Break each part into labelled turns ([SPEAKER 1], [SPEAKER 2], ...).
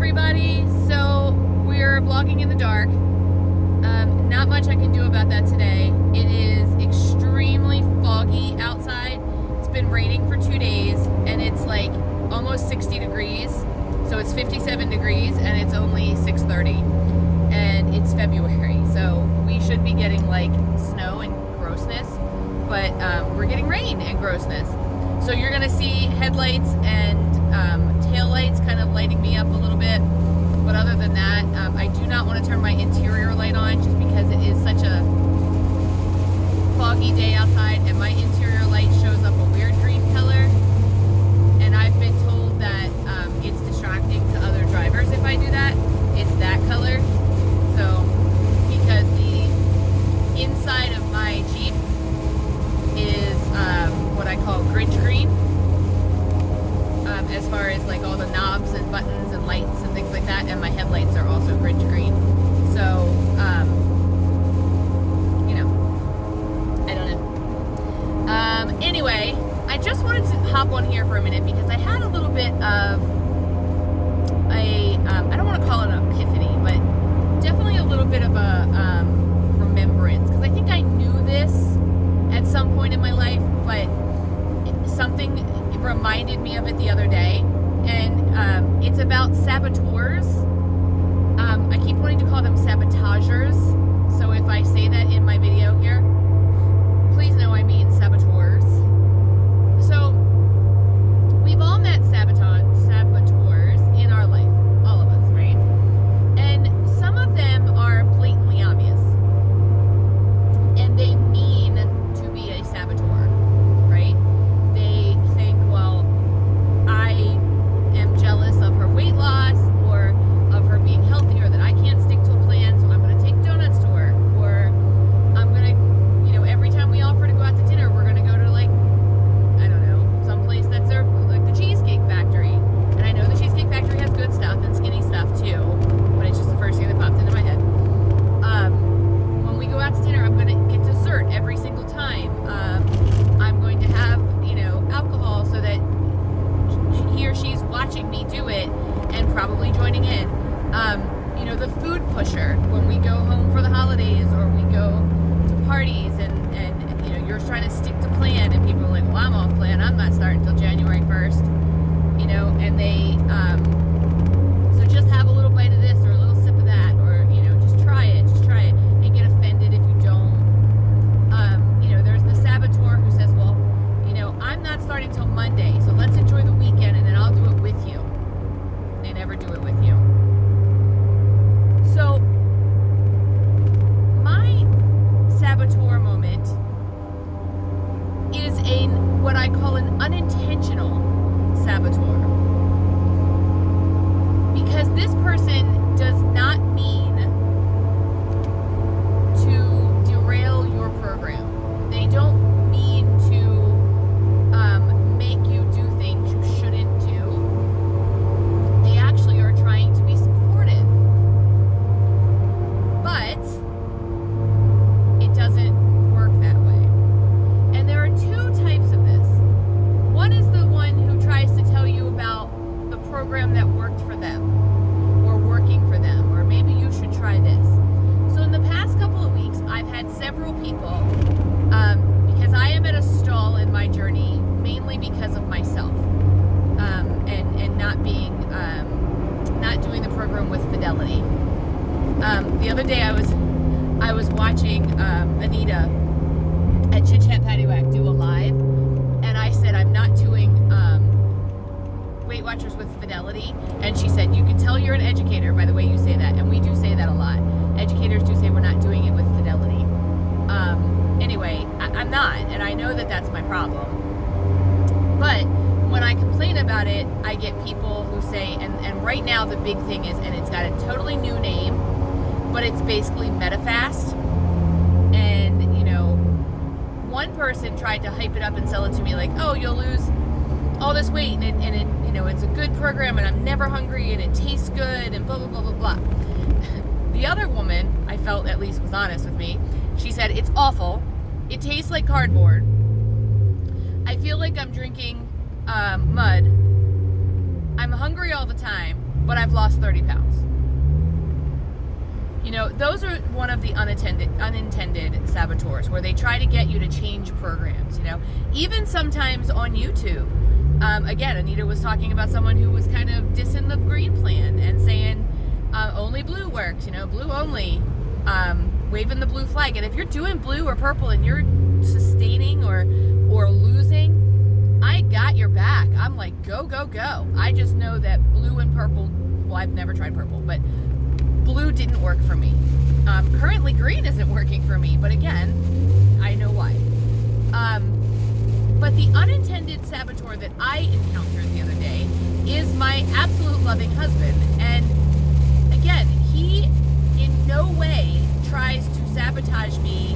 [SPEAKER 1] everybody. So we're vlogging in the dark. Not much I can do about that today. It is extremely foggy outside. It's been raining for 2 days and it's like almost 60 degrees. So it's 57 degrees and it's only 6:30 and it's February. So we should be getting like snow and grossness, but we're getting rain and grossness. So you're gonna see headlights and tail lights kind of lighting me up a little bit. But other than that, I do not want to turn my interior light on just because it is such a foggy day outside and my interior light shows up a weird green color. And I've been told that it's distracting to other drivers if I do that. It's that color. So, because the inside of my Jeep is what I call Grinch green. As far as like all the knobs and buttons and lights and things like that, and my headlights are also Grinch green. So, you know, I don't know. Anyway, I just wanted to hop on here for a minute because I had a little bit of a, I don't want to call it an epiphany, but definitely a little bit of a remembrance, because I think I knew this at some point in my life, but something reminded me of it the other day, and it's about saboteurs. I keep wanting to call them sabotagers, so if I say that in my video here, please know I mean saboteurs. So we've all met saboteurs in our life, all of us, right? And some of them are blatantly obvious, and they mean to be a saboteur, right? They think, well, I am jealous of her weight loss or of her being healthy, or that I can't stick to a plan, so I'm going to take donuts to her, or I'm going to, you know, every time we offer to go out to dinner, we're going to go to, like, I don't know, someplace that's served, like the Cheesecake Factory. And I know the Cheesecake Factory has good stuff and skinny stuff too, but it's just the first thing that popped into my head. When we go out to dinner, I'm going to get dessert every single time. I'm going to have, you know, alcohol so that he or she's watching me do it and probably joining in. You know, the food pusher when we go home for the holidays or we go to parties, and you know, you're trying to stick to plan and people are like, well, I'm off plan, I'm not starting until January 1st, you know, and they so just have a little bite of this or a little sip of that, or, you know, just try it and get offended if you don't. You know, there's the saboteur who says, well, you know, I'm not starting till Monday, so let's enjoy the weekend and then I'll do it with you. They never do it with you. So my saboteur moment is what I call an unintentional saboteur, because this person does not mean to derail your program. They don't mean to make you do things you shouldn't do. They actually are trying to be supportive, but it doesn't work that way. And there are two types of this. One is the one who tries to tell you about the program that worked for them, or working for them, or maybe you should try this. So in the past couple of weeks, I've had several people, because I am at a stall in my journey, mainly because of myself, and not being, not doing the program with fidelity. The other day I was watching Anita at Chit Chat Patty Whack do a live, and I said I'm not doing Weight Watchers with fidelity, and she said, you can tell you're an educator by the way you say that, and we do say that a lot. Educators do say we're not doing it with fidelity. Anyway, I'm not, and I know that that's my problem. But when I complain about it, I get people who say, and right now the big thing is, and it's got a totally new name, but it's basically MetaFast. And, you know, one person tried to hype it up and sell it to me like, oh, you'll lose all this weight, and it, you know, it's a good program, and I'm never hungry, and it tastes good, and blah, blah, blah, blah, blah. The other woman, I felt at least was honest with me. She said, it's awful. It tastes like cardboard. I feel like I'm drinking mud. I'm hungry all the time, but I've lost 30 pounds. You know, those are one of the unintended saboteurs, where they try to get you to change programs, you know, even sometimes on YouTube. Again, Anita was talking about someone who was kind of dissing the green plan and saying only blue works, you know, blue only, waving the blue flag. And if you're doing blue or purple and you're sustaining or losing, I got your back. I'm like, go, go, go. I just know that blue and purple, well, I've never tried purple, but blue didn't work for me. Currently green isn't working for me, but again, I know why. But the unintended saboteur that I encountered the other day is my absolute loving husband. And again, he in no way tries to sabotage me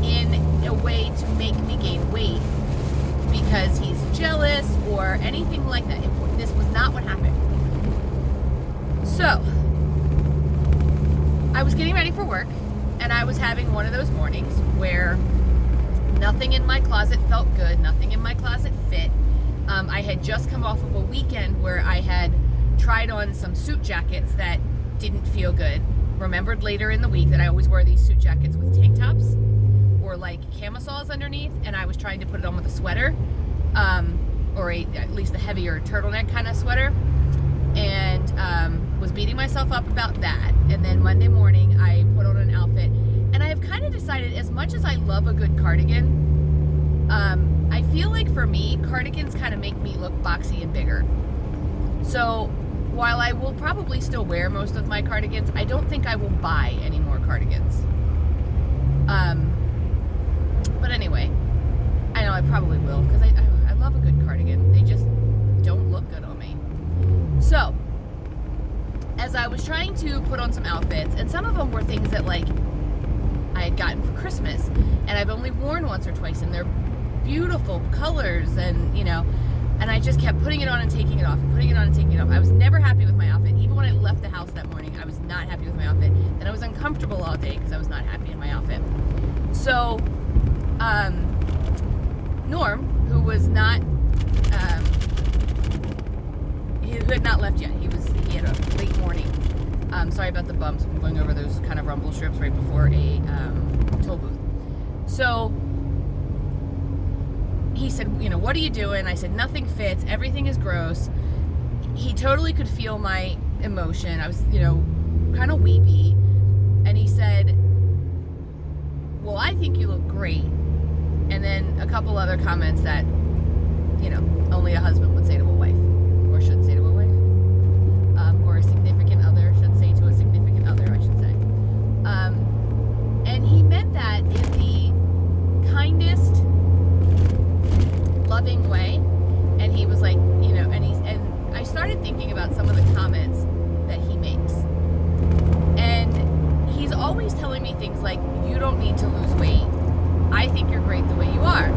[SPEAKER 1] in a way to make me gain weight because he's jealous or anything like that. This was not what happened. So, I was getting ready for work, and I was having one of those mornings where nothing in my closet felt good, nothing in my closet fit. I had just come off of a weekend where I had tried on some suit jackets that didn't feel good. Remembered later in the week that I always wear these suit jackets with tank tops or like camisoles underneath, and I was trying to put it on with a sweater, or at least a heavier turtleneck kind of sweater, and was beating myself up about that. And then Monday morning I put on an outfit, and I have kind of decided, as much as I love a good cardigan, I feel like for me, cardigans kind of make me look boxy and bigger. So while I will probably still wear most of my cardigans, I don't think I will buy any more cardigans. But anyway, I know I probably will, because I love a good cardigan. They just don't look good on me. So, as I was trying to put on some outfits, and some of them were things that like I had gotten for Christmas, and I've only worn once or twice, and they're beautiful colors, and you know, and I just kept putting it on and taking it off, and putting it on and taking it off. I was never happy with my outfit. Even when I left the house that morning, I was not happy with my outfit. Then I was uncomfortable all day because I was not happy in my outfit. So, Norm, who was not, who had not left yet, he had a late morning. Sorry about the bumps. I'm going over those kind of rumble strips right before a toll booth. So he said, you know, what are you doing? I said, nothing fits. Everything is gross. He totally could feel my emotion. I was, you know, kind of weepy. And he said, well, I think you look great. And then a couple other comments that, you know, only a husband would say to a wife, or should say to a wife, or a significant other should say to a significant other, I should say. And he meant that in the kindest, loving way. And he was like, you know, and I started thinking about some of the comments that he makes. And he's always telling me things like, you don't need to lose weight. I think you're great the way you are.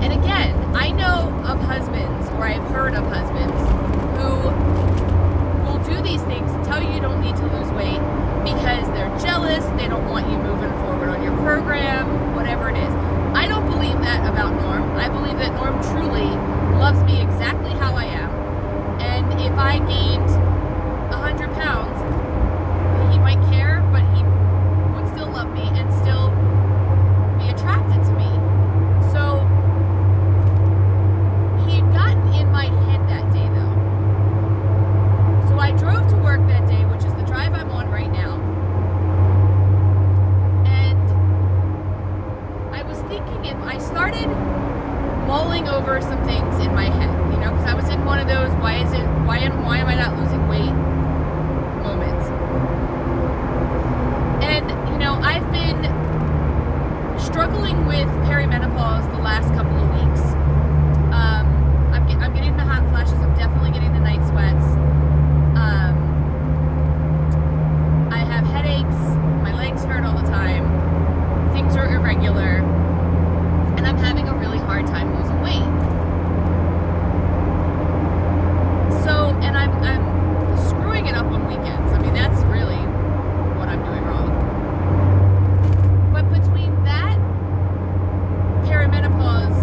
[SPEAKER 1] And again, I know of husbands, or I've heard of husbands, who will do these things and tell you don't need to lose weight because they're jealous, they don't want you moving forward on your program, whatever it is. I don't believe that about Norm. I believe that Norm truly loves me exactly how I am. And if I gained 100 pounds, he might care, but he would still love me and still be attracted to me. So he had gotten in my head that day, though. So I drove to work that day, which is the drive I'm on right now. And I was thinking, I started mulling over some things in my head, you know, because I was in one of those why am I not losing weight moments. And, you know, I've been struggling with perimenopause the last couple of weeks. I'm getting the hot flashes. I'm definitely getting the night sweats. I have headaches. My legs hurt all the time. Things are irregular. And I'm having a really hard time losing weight. So, and I'm screwing it up on weekends. I mean, that's really what I'm doing wrong. But between that, perimenopause,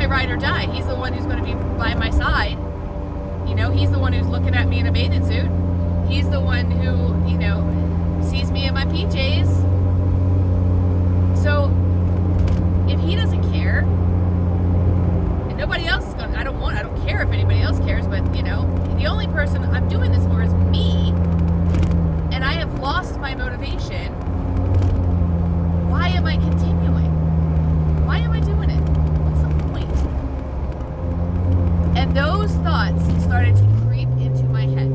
[SPEAKER 1] ride or die. He's the one who's going to be by my side. You know, he's the one who's looking at me in a bathing suit. He's the one who, you know, sees me in my PJs. So if he doesn't care, and nobody else is going to, I don't care if anybody else cares, but, you know, the only person I'm doing this for is me, and I have lost my motivation. Why am I continuing? Why am I doing it? What's the point? And those thoughts started to creep into my head.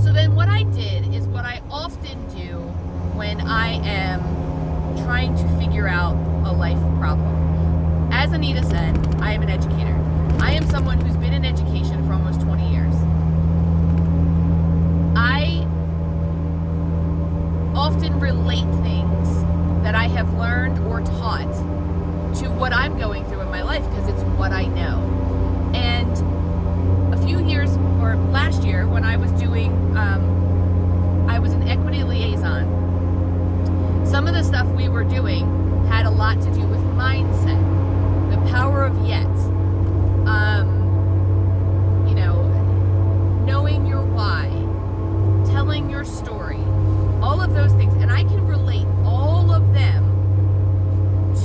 [SPEAKER 1] So then what I did is what I often do when I am trying to figure out a life problem. As Anita said, I am an educator. I am someone who's been in education for almost 20 years. I often relate things that I have learned or taught to what I'm going through in my life because it's what I know. And a few years, or last year, when I was doing, I was an equity liaison. Some of the stuff we were doing had a lot to do with mindset, the power of yet, you know, knowing your why, telling your story, all of those things. And I can relate all of them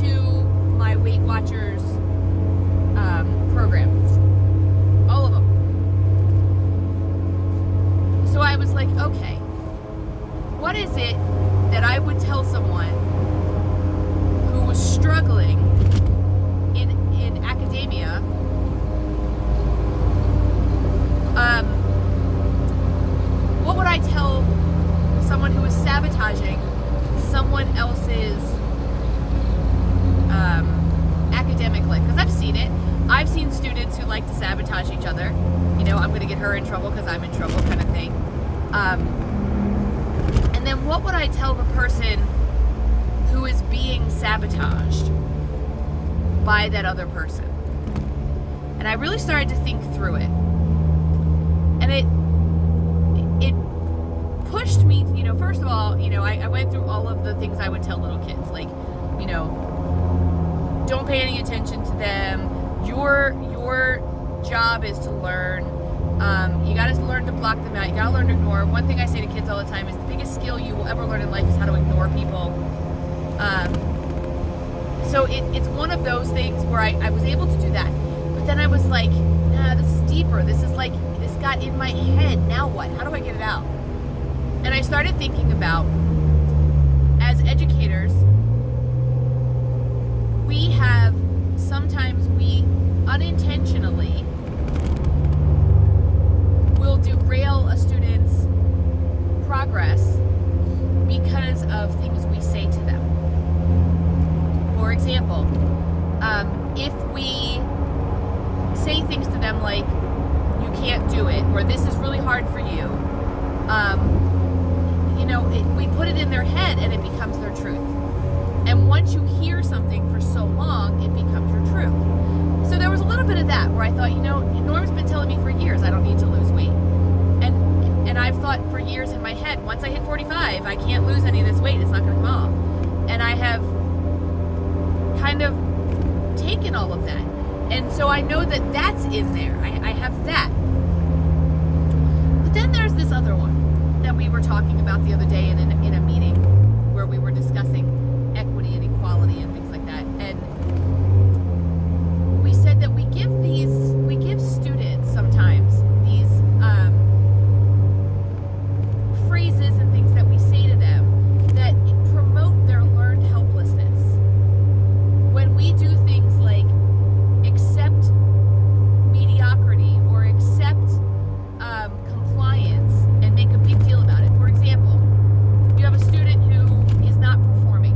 [SPEAKER 1] to my Weight Watchers program. All of them. So I was like, okay, what is it that I would tell someone who was struggling in academia, what would I tell someone who is sabotaging someone else's academic life? Because I've seen it. I've seen students who like to sabotage each other. You know, I'm going to get her in trouble because I'm in trouble kind of thing. And then what would I tell the person who is being sabotaged by that other person? And I really started to think through it. And it pushed me, you know, first of all, you know, I went through all of the things I would tell little kids, like, you know, don't pay any attention to them. Your job is to learn. You got to learn to block them out. You got to learn to ignore. One thing I say to kids all the time is the biggest skill you will ever learn in life is how to ignore people. So it's one of those things where I was able to do that. But then I was like, nah, this is deeper. This is like, this got in my head. Now what? How do I get it out? And I started thinking about, as educators, sometimes we unintentionally will derail a student's progress because of things we say to them. For example, if we say things to them like, you can't do it, or this is really hard for you, you know, we put it in their head and it becomes their truth. And once you hear something for so long, it becomes your truth. So there was a little bit of that where I thought, you know, Norm's been telling me for years I don't need to lose weight. And I've thought for years in my head, once I hit 45, I can't lose any of this weight. It's not going to come off. And I have kind of taken all of that. And so I know that that's in there. I have that. But then there's this other one that we were talking about the other day in a meeting where we were discussing equity and equality and things like that. And we said that we give students sometimes these phrases and things that we say to them that promote their learned helplessness. When we do things like accept mediocrity or accept compliance and make a big deal about it. For example, you have a student who is not performing.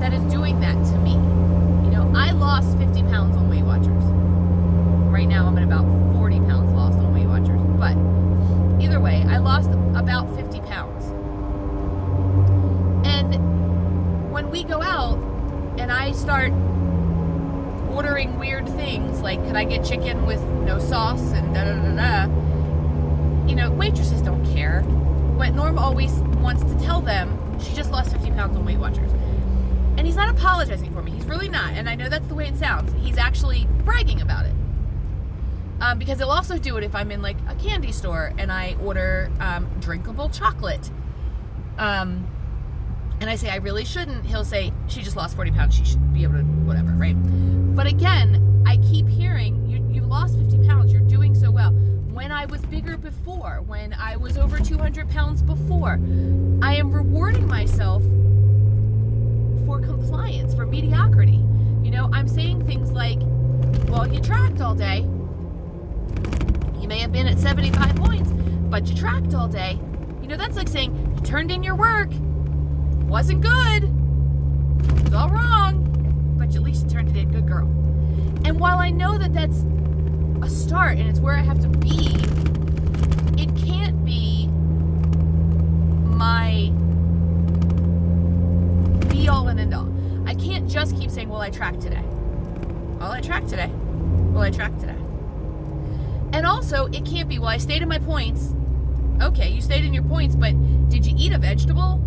[SPEAKER 1] that is doing that to me. You know, I lost 50 pounds on Weight Watchers. Right now I'm at about 40 pounds lost on Weight Watchers. But either way, I lost about 50 pounds. And when we go out and I start ordering weird things like, could I get chicken with no sauce and da da da da, you know, waitresses don't care. But Norm always wants to tell them she just lost 50 pounds on Weight Watchers. And he's not apologizing for me. He's really not. And I know that's the way it sounds. He's actually bragging about it. Because he'll also do it if I'm in like a candy store and I order drinkable chocolate. And I say, I really shouldn't. He'll say, she just lost 40 pounds. She should be able to, whatever, right? But again, I keep hearing, you lost 50 pounds. You're doing so well. When I was bigger before, when I was over 200 pounds before, I am rewarding myself for compliance, for mediocrity. You know, I'm saying things like, well, you tracked all day. You may have been at 75 points, but you tracked all day. You know, that's like saying, you turned in your work. Wasn't good. It was all wrong. But at least you turned it in. Good girl. And while I know that that's a start and it's where I have to be, it can't be my be all and end all. I can't just keep saying, well, I tracked today. Well, I tracked today. Well, I tracked today. And also, it can't be, well, I stayed in my points. Okay, you stayed in your points, but did you eat a vegetable?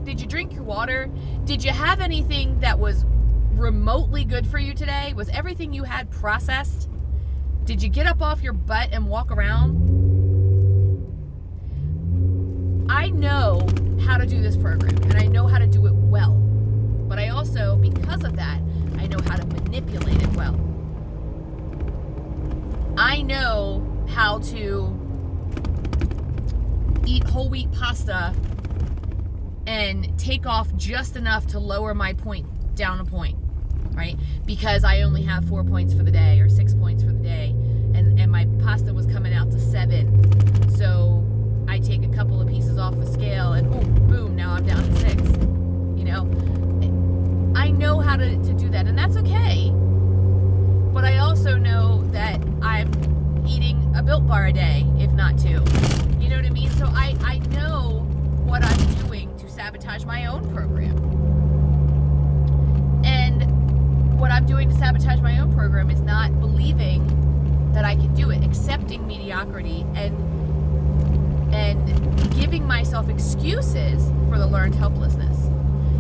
[SPEAKER 1] Did you drink your water? Did you have anything that was remotely good for you today? Was everything you had processed? Did you get up off your butt and walk around? I know how to do this program, and I know how to do it well. But I also, because of that, I know how to manipulate it well. I know how to eat whole wheat pasta and take off just enough to lower my point down a point, right? Because I only have 4 points for the day or 6 points for the day, and my pasta was coming out to 7. So I take a couple of pieces off the scale and boom, now I'm down to 6. You know, I know how to do that, and that's okay. But I also know that I'm eating a Built Bar a day, if not 2. You know what I mean? So I know what I'm doing to sabotage my own program. And what I'm doing to sabotage my own program is not believing that I can do it, accepting mediocrity, and giving myself excuses for the learned helplessness.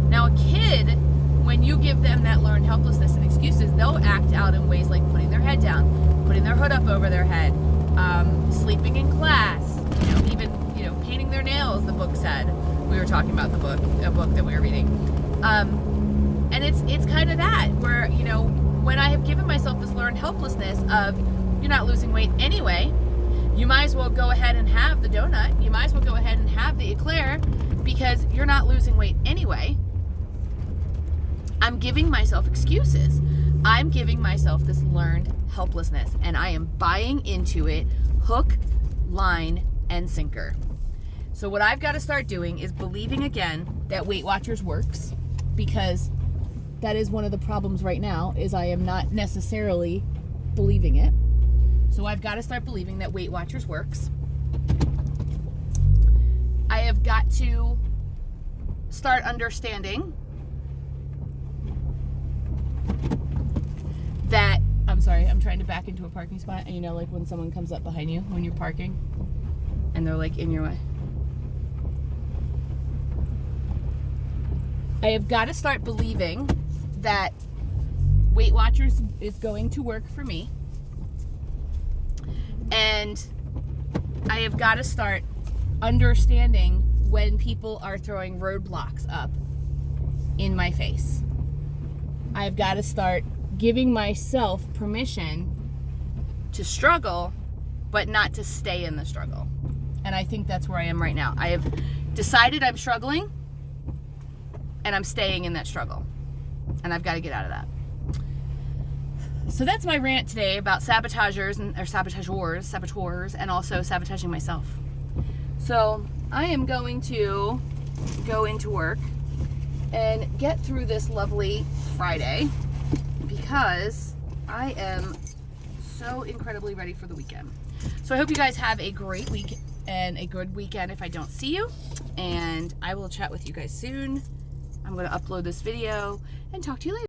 [SPEAKER 1] Now, a kid, when you give them that learned helplessness and excuses, they'll act out in ways like putting their head down, putting their hood up over their head, sleeping in class, even painting their nails, the book said. We were talking about a book that we were reading. And it's kind of that, where, when I have given myself this learned helplessness of, you're not losing weight anyway, you might as well go ahead and have the donut, you might as well go ahead and have the eclair, because you're not losing weight anyway. I'm giving myself excuses. I'm giving myself this learned helplessness, and I am buying into it hook, line, and sinker. So what I've got to start doing is believing again that Weight Watchers works, because that is one of the problems right now, is I am not necessarily believing it. So I've got to start believing that Weight Watchers works. I have got to start understanding that, I'm sorry, I'm trying to back into a parking spot, and like when someone comes up behind you when you're parking and they're like in your way. I have got to start believing that Weight Watchers is going to work for me, and I have got to start understanding when people are throwing roadblocks up in my face. I've got to start giving myself permission to struggle, but not to stay in the struggle. And I think that's where I am right now. I have decided I'm struggling, and I'm staying in that struggle. And I've got to get out of that. So that's my rant today about sabotagers, or saboteurs, and also sabotaging myself. So I am going to go into work and get through this lovely Friday because I am so incredibly ready for the weekend. So I hope you guys have a great week and a good weekend if I don't see you. And I will chat with you guys soon. I'm going to upload this video and talk to you later.